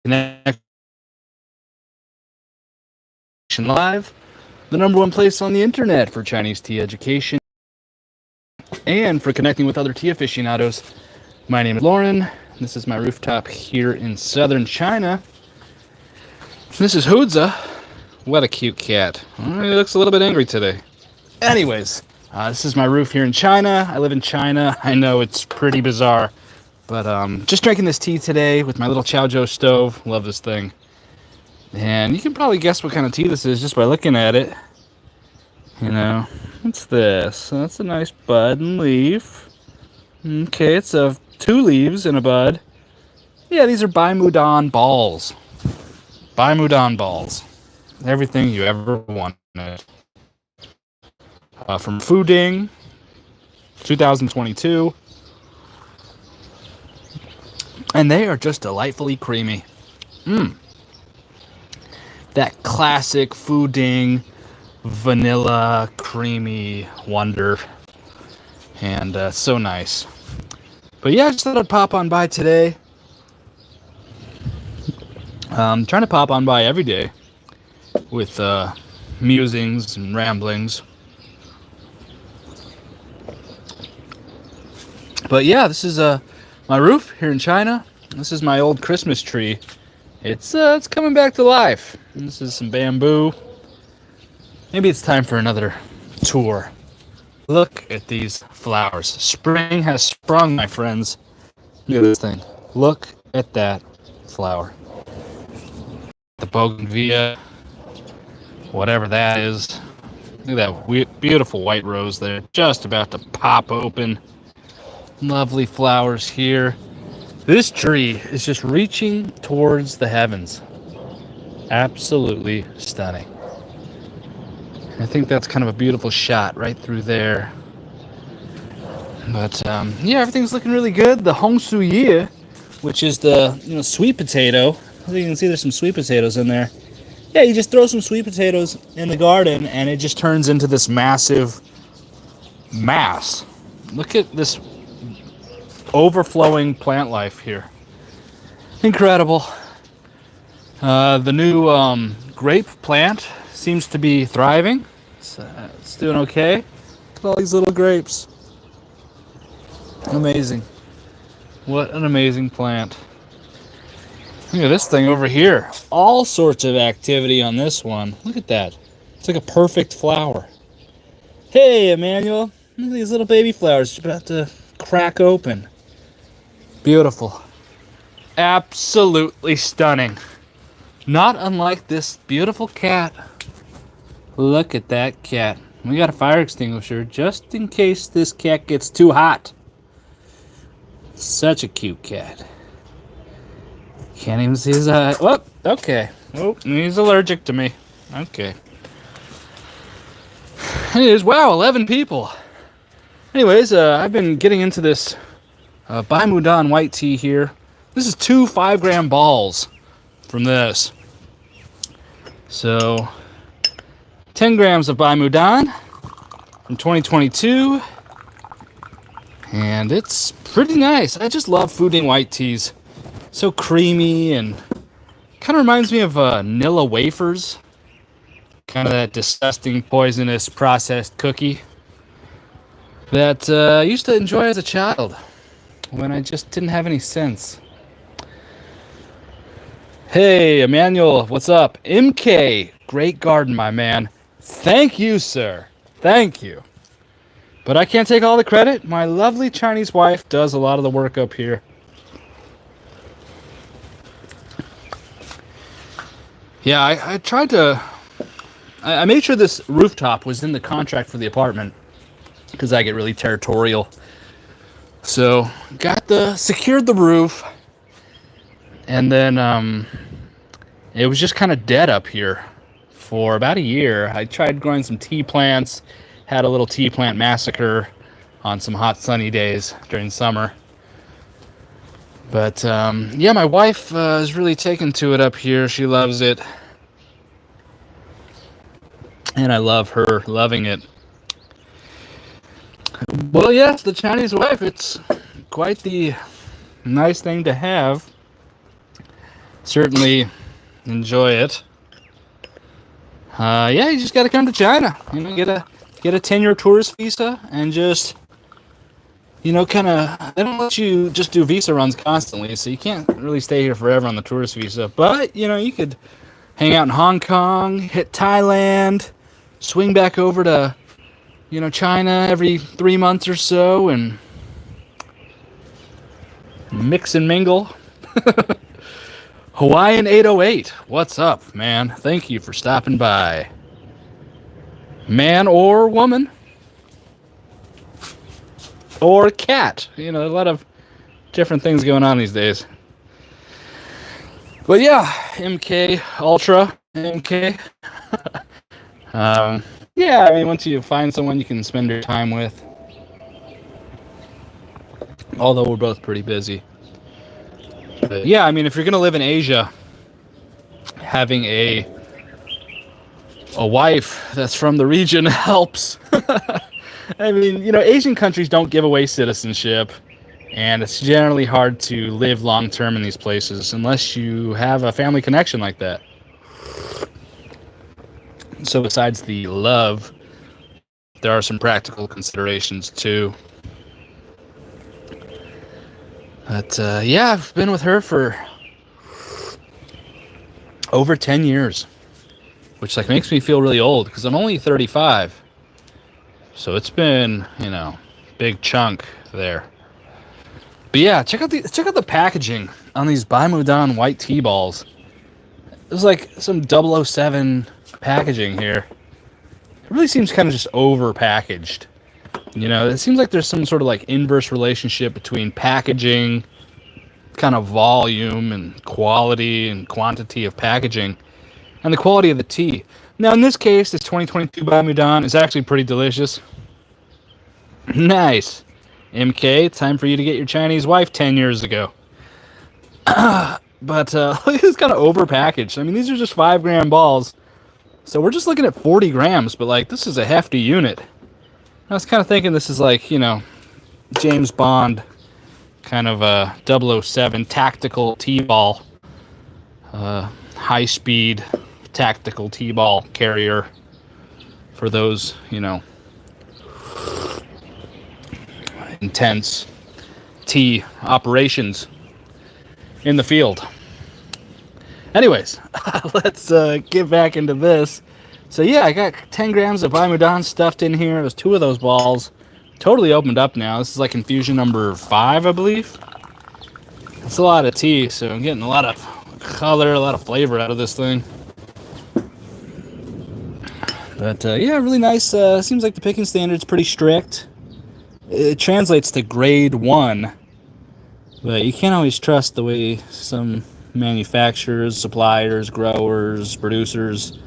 Connection Live, the #1 place on the internet for Chinese tea education and for connecting with other tea aficionados. My name is Lauren. This is my rooftop here in southern China. This is Hudza. What a cute cat. He looks a little bit angry today. Anyways, this is my roof here in China. I live in China. I know it's pretty bizarre, but just drinking this tea today with my little Chaozhou stove. Love this thing. And you can probably guess what kind of tea this is just by looking at it. You know, what's this? That's a nice bud and leaf. Okay, it's 2 leaves and a bud. Yeah, these are Bai Mudan balls. Bai Mudan balls. Everything you ever wanted. From Fuding, 2022. And they are just delightfully creamy. That classic Fuding vanilla creamy wonder. And so nice. But yeah, I just thought I'd pop on by today. Trying to pop on by every day with musings and ramblings. But yeah, this is my roof here in China. This is my old Christmas tree. It's coming back to life. This is some bamboo. Maybe it's time for another tour. Look at these flowers. Spring has sprung, my friends. Look at this thing. Look at that flower. The bougainvillea, whatever that is. Look at that beautiful white rose there, just about to pop open. Lovely flowers here. This tree is just reaching towards the heavens. Absolutely stunning. I think that's kind of a beautiful shot right through there. But yeah, everything's looking really good. The Hongsu Yi, which is the sweet potato. As you can see, there's some sweet potatoes in there. Yeah, you just throw some sweet potatoes in the garden, and it just turns into this massive mass. Look at this overflowing plant life here. Incredible. The new grape plant seems to be thriving. It's doing okay. Look at all these little grapes. Amazing. What an amazing plant. Look at this thing over here. All sorts of activity on this one. Look at that. It's like a perfect flower. Hey, Emmanuel. Look at these little baby flowers just about to crack open. Beautiful. Absolutely stunning. Not unlike this beautiful cat. Look at that cat. We got a fire extinguisher just in case this cat gets too hot. Such a cute cat. Can't even see his eye. Oh, okay. Oh, he's allergic to me. Okay. Anyways, wow, 11 people. Anyways, I've been getting into this Bai Mudan white tea here. This is 2 5-gram balls from this. So, 10 grams of Bai Mudan from 2022. And it's pretty nice. I just love Fuding white teas. So creamy and kind of reminds me of Nilla wafers. Kind of that disgusting, poisonous, processed cookie that I used to enjoy as a child when I just didn't have any sense. Hey, Emmanuel, what's up? MK, great garden, my man. Thank you, sir. Thank you. But I can't take all the credit. My lovely Chinese wife does a lot of the work up here. Yeah, I tried to... I made sure this rooftop was in the contract for the apartment because I get really territorial. So, secured the roof, and then it was just kind of dead up here for about a year. I tried growing some tea plants, had a little tea plant massacre on some hot sunny days during summer. But yeah, my wife is really taken to it up here. She loves it. And I love her loving it. Well, yes, the Chinese wife, it's quite the nice thing to have. certainly enjoy it. Yeah, you just got to come to China. Get a 10-year tourist visa and just kind of, they don't let you just do visa runs constantly, so you can't really stay here forever on the tourist visa. But, you could hang out in Hong Kong, hit Thailand, swing back over to, China every 3 months or so and mix and mingle. Hawaiian 808, what's up, man? Thank you for stopping by. Man or woman? Or cat. A lot of different things going on these days. But yeah, MK Ultra, MK. Yeah, once you find someone you can spend your time with. Although we're both pretty busy. But yeah, if you're going to live in Asia, having a wife that's from the region helps. Asian countries don't give away citizenship, and it's generally hard to live long term in these places unless you have a family connection like that. So besides the love, there are some practical considerations too. But yeah, I've been with her for over 10 years, which makes me feel really old because I'm only 35. So it's been, big chunk there. But yeah, check out the packaging on these Bai Mudan white tea balls. There's some 007 packaging here. It really seems kind of just over packaged. It seems like there's some sort of inverse relationship between packaging, kind of volume and quality and quantity of packaging, and the quality of the tea. Now in this case, this 2022 Bai Mudan is actually pretty delicious. Nice. MK, time for you to get your Chinese wife 10 years ago. But it's kind of over packaged. These are just 5-gram balls. So we're just looking at 40 grams, but this is a hefty unit. I was kind of thinking this is James Bond kind of a 007 tactical T-ball, high-speed tactical T-ball carrier for those, intense T operations in the field. Anyways, let's get back into this. So yeah, I got 10 grams of Bai Mudan stuffed in here. There's 2 of those balls. Totally opened up now. This is infusion number 5, I believe. It's a lot of tea, so I'm getting a lot of color, a lot of flavor out of this thing. But yeah, really nice. Seems like the picking standard's pretty strict. It translates to grade 1. But you can't always trust the way some manufacturers, suppliers, growers, producers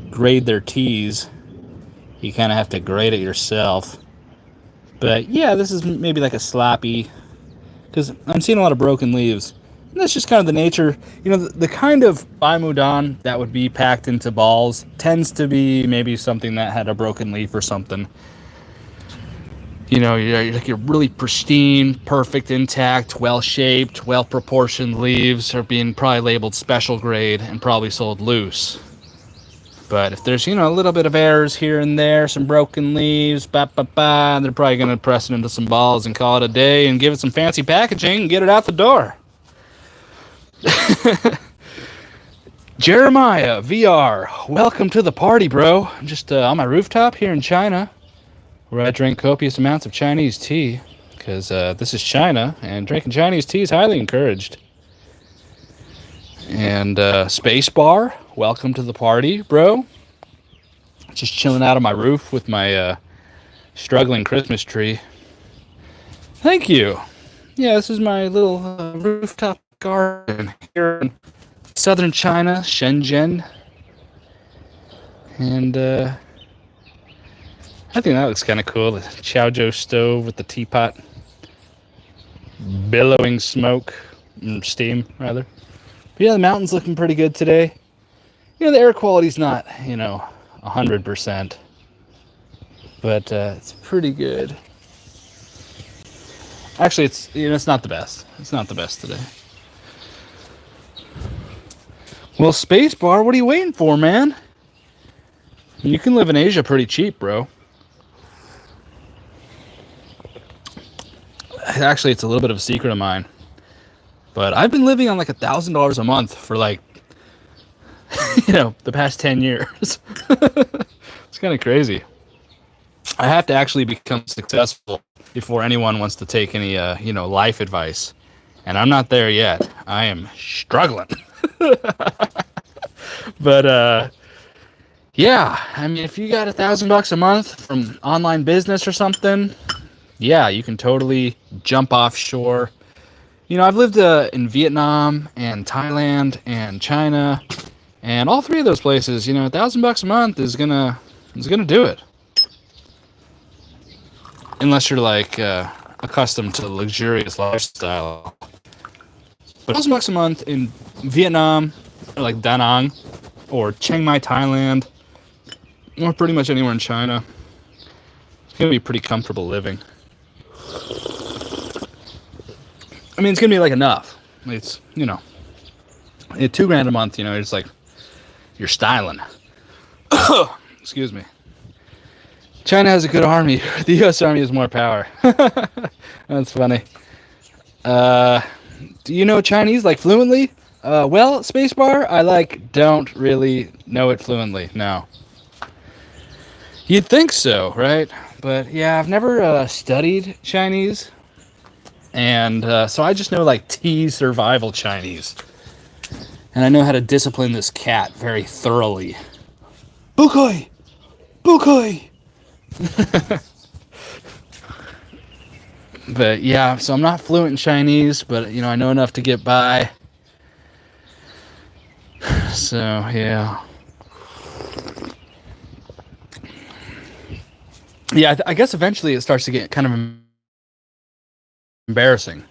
grade their teas. You kind of have to grade it yourself. But yeah, this is maybe a sloppy, because I'm seeing a lot of broken leaves. And that's just kind of the nature. The kind of Bai Mudan that would be packed into balls tends to be maybe something that had a broken leaf or something. You're really pristine, perfect, intact, well-shaped, well-proportioned leaves are being probably labeled special grade and probably sold loose. But if there's, a little bit of errors here and there, some broken leaves, they're probably going to press it into some balls and call it a day and give it some fancy packaging and get it out the door. Jeremiah, VR, welcome to the party, bro. I'm just on my rooftop here in China, where I drink copious amounts of Chinese tea, because this is China, and drinking Chinese tea is highly encouraged. And Spacebar, welcome to the party, bro. Just chilling out on my roof with my struggling Christmas tree. Thank you. Yeah, this is my little rooftop garden here in southern China, Shenzhen. And I think that looks kind of cool. The Chaozhou stove with the teapot. Billowing smoke, steam, rather. But yeah, the mountain's looking pretty good today. The air quality's not, 100%. But it's pretty good. Actually, it's not the best. It's not the best today. Well, spacebar, what are you waiting for, man? You can live in Asia pretty cheap, bro. Actually, it's a little bit of a secret of mine. But I've been living on like $1,000 a month for like, the past 10 years. It's kind of crazy. I have to actually become successful before anyone wants to take any, life advice. And I'm not there yet. I am struggling. But, yeah, I mean, if you got $1,000 a month from online business or something, yeah, you can totally jump offshore. I've lived in Vietnam and Thailand and China, and all three of those places, $1,000 a month is gonna do it. Unless you're like accustomed to the luxurious lifestyle. But $1,000 a month in Vietnam, or like Da Nang, or Chiang Mai, Thailand, or pretty much anywhere in China, it's gonna be pretty comfortable living. I mean, it's gonna be like enough. It's at $2,000 a month. It's like you're styling. Excuse me. China has a good army. The U.S. Army has more power. That's funny. Do you know Chinese like fluently? Well, spacebar, I don't really know it fluently. No. You'd think so, right? But yeah, I've never studied Chinese. And so I just know like T survival Chinese. And I know how to discipline this cat very thoroughly. Bukoi! Bukoi! But yeah, so I'm not fluent in Chinese, but I know enough to get by. So yeah. Yeah, I guess eventually it starts to get kind of embarrassing.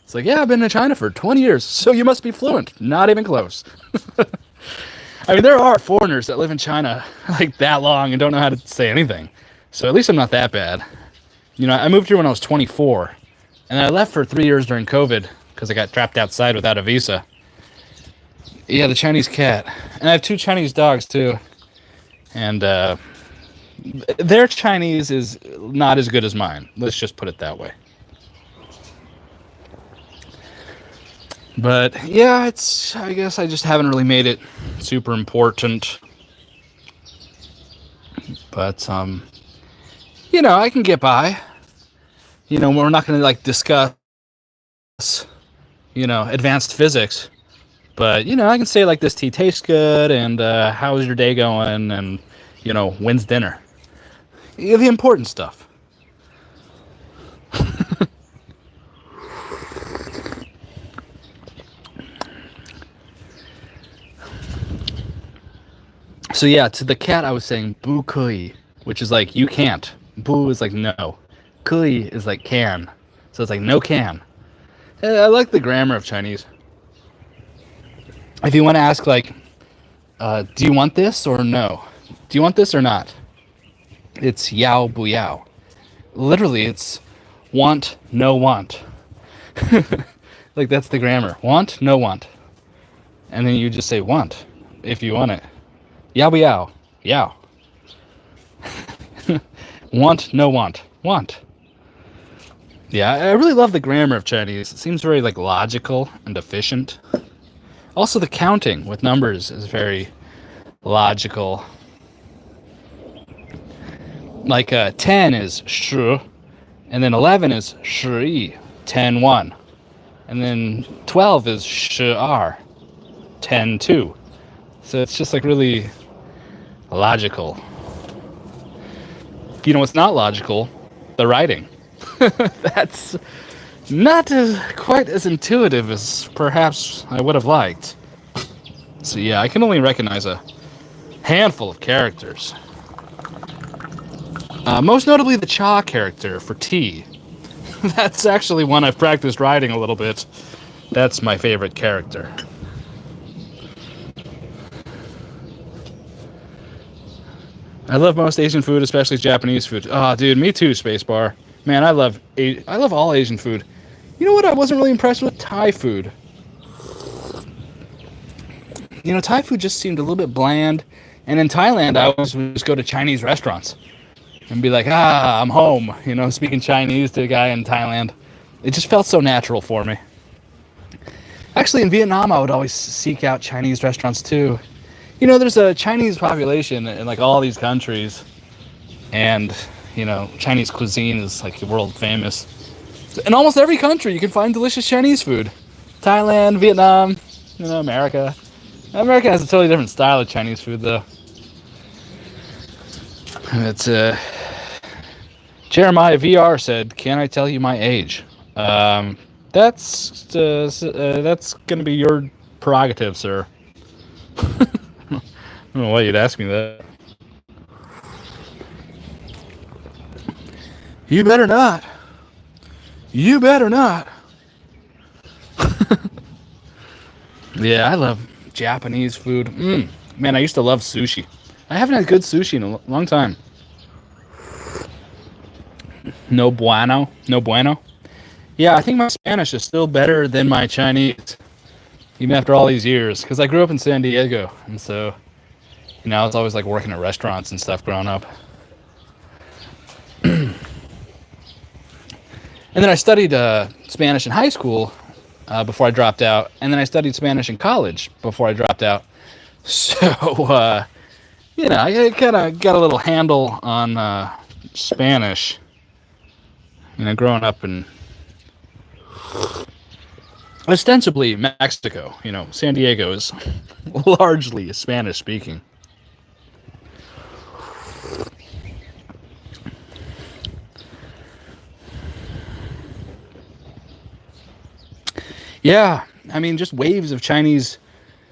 It's like, yeah, I've been in China for 20 years, so you must be fluent. Not even close. I mean, there are foreigners that live in China like that long and don't know how to say anything. So at least I'm not that bad. I moved here when I was 24, and I left for 3 years during COVID because I got trapped outside without a visa. Yeah, the Chinese cat. And I have 2 Chinese dogs, too. And their Chinese is not as good as mine. Let's just put it that way. But yeah, I guess I just haven't really made it super important. But I can get by. We're not going to like discuss advanced physics. But I can say like this tea tastes good, and how's your day going, and when's dinner? The important stuff. So yeah, to the cat I was saying bu kui, which is like you can't. Bu is like no. Kui is like can. So it's like no can. I like the grammar of Chinese. If you want to ask like, do you want this or no? Do you want this or not? It's yao bu yao. Literally, it's want, no want. Like that's the grammar. Want, no want. And then you just say want if you want it. Yao bu yao. Yao. Want, no want. Want. Yeah, I really love the grammar of Chinese. It seems very like logical and efficient. Also, the counting with numbers is very logical. Like 10 is shu, and then 11 is shi, 10, 1. And then 12 is shi-er, 10, 2. So it's just like really logical. What's not logical? The writing. That's not quite as intuitive as perhaps I would have liked. So yeah, I can only recognize a handful of characters. Most notably the cha character for tea. That's actually one I've practiced writing a little bit. That's my favorite character. I love most Asian food, especially Japanese food. Oh, dude, me too, Spacebar. Man, I love all Asian food. You know what I wasn't really impressed with? Thai food. Thai food just seemed a little bit bland. And in Thailand, I always would just go to Chinese restaurants and be like, I'm home, speaking Chinese to a guy in Thailand. It just felt so natural for me. Actually, in Vietnam, I would always seek out Chinese restaurants too. There's a Chinese population in like all these countries, and Chinese cuisine is like world famous. In almost every country, you can find delicious Chinese food. Thailand, Vietnam, America. America has a totally different style of Chinese food, though. It's Jeremiah VR said, "Can I tell you my age?" That's gonna be your prerogative, sir. I don't know why you'd ask me that. You better not. You better not. Yeah, I love Japanese food. Man, I used to love sushi. I haven't had good sushi in a long time. No bueno. No bueno. Yeah, I think my Spanish is still better than my Chinese, even after all these years, because I grew up in San Diego, and so, I was always like working at restaurants and stuff growing up. And then I studied Spanish in high school before I dropped out, and then I studied Spanish in college before I dropped out. So, I kind of got a little handle on Spanish, growing up in ostensibly Mexico. San Diego is largely Spanish speaking. Yeah, just waves of Chinese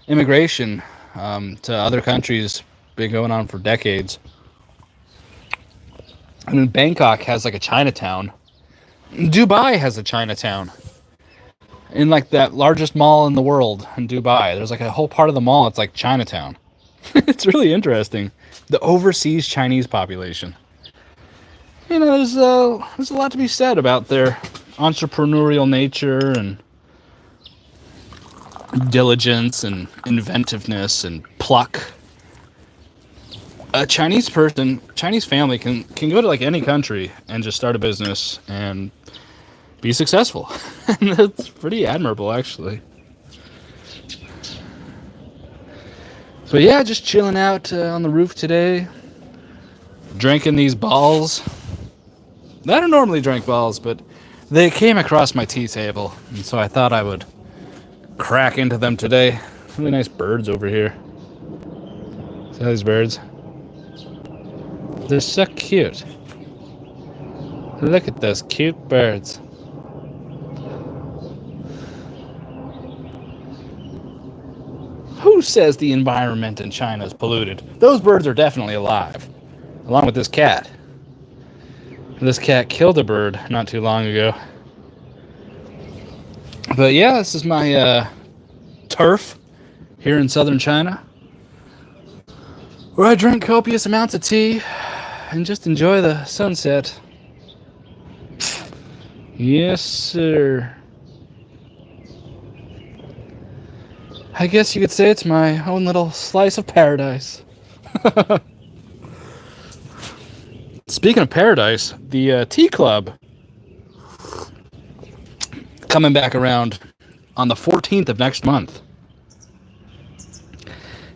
immigration to other countries been going on for decades. Bangkok has like a Chinatown. Dubai has a Chinatown. In like that largest mall in the world in Dubai, there's like a whole part of the mall, it's like Chinatown. It's really interesting. The overseas Chinese population. There's a lot to be said about their entrepreneurial nature and diligence and inventiveness and pluck. A Chinese family can go to like any country and just start a business and be successful. And that's pretty admirable, actually. So yeah, just chilling out on the roof today, drinking these balls. I don't normally drink balls, but they came across my tea table, and so I thought I would crack into them today. Really nice birds over here. See these birds? They're so cute. Look at those cute birds. Who says the environment in China is polluted? Those birds are definitely alive, along with this cat. This cat killed a bird not too long ago. But yeah, this is my turf here in southern China, where I drink copious amounts of tea and just enjoy the sunset. Yes, sir. I guess you could say it's my own little slice of paradise. Speaking of paradise, the tea club coming back around on the 14th of next month.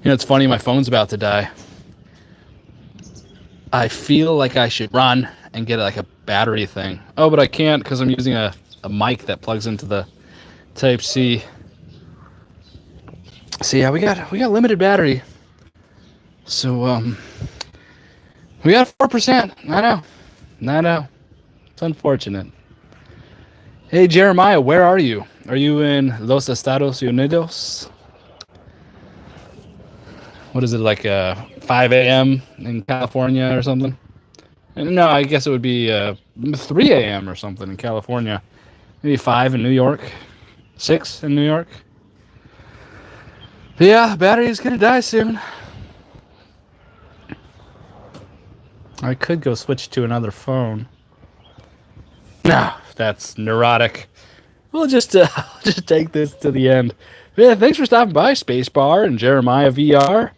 It's funny, my phone's about to die. I feel like I should run and get like a battery thing. Oh, but I can't because I'm using a mic that plugs into the Type-C. So yeah, we got limited battery. So we got 4%. I know. It's unfortunate. Hey Jeremiah, where are you? Are you in Los Estados Unidos? What is it, like 5 a.m. in California or something? No, I guess it would be 3 a.m. or something in California. Maybe 5 in New York. 6 in New York. But yeah, battery's gonna die soon. I could go switch to another phone. No, that's neurotic. We'll just take this to the end. Yeah, thanks for stopping by, Spacebar and Jeremiah VR.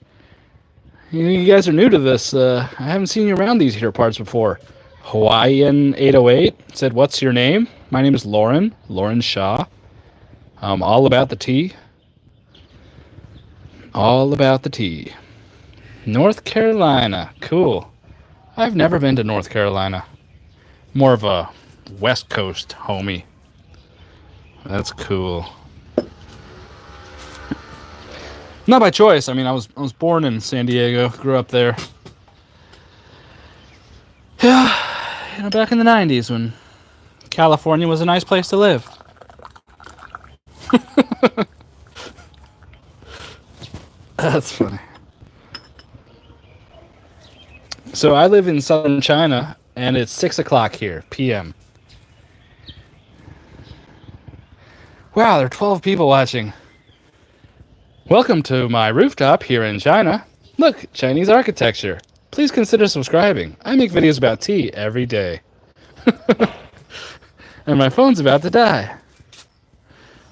You guys are new to this. I haven't seen you around these here parts before. Hawaiian 808 said, "What's your name?" My name is Lauren Shaw. All about the tea. All about the tea. North Carolina, cool. I've never been to North Carolina. More of a West Coast homie. That's cool. Not by choice. I mean, I was born in San Diego, grew up there. Yeah, back in the 90s when California was a nice place to live. That's funny. So I live in southern China, and it's 6 o'clock here, p.m. Wow, there are 12 people watching. Welcome to my rooftop here in China. Look, Chinese architecture. Please consider subscribing. I make videos about tea every day. And my phone's about to die.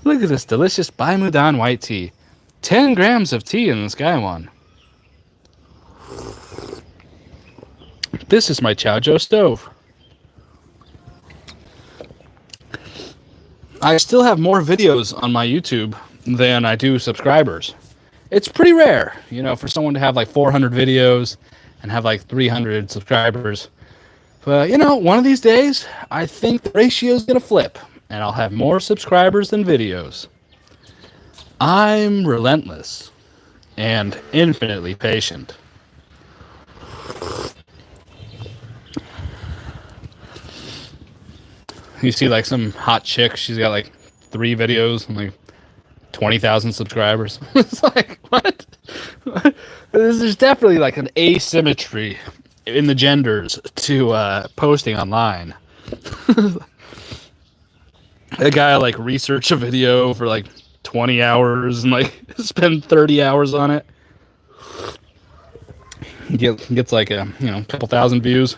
Look at this delicious Bai Mudan white tea. 10 grams of tea in this guy one. This is my Chaozhou stove. I still have more videos on my YouTube than I do subscribers. It's pretty rare, for someone to have like 400 videos and have like 300 subscribers. But, one of these days, I think the ratio's going to flip, and I'll have more subscribers than videos. I'm relentless and infinitely patient. You see like some hot chick, she's got like 3 videos and like 20,000 subscribers. It's like, what? There's definitely like an asymmetry in the genders to posting online. A guy like research a video for like 20 hours and like spend 30 hours on it. Gets like a couple thousand views.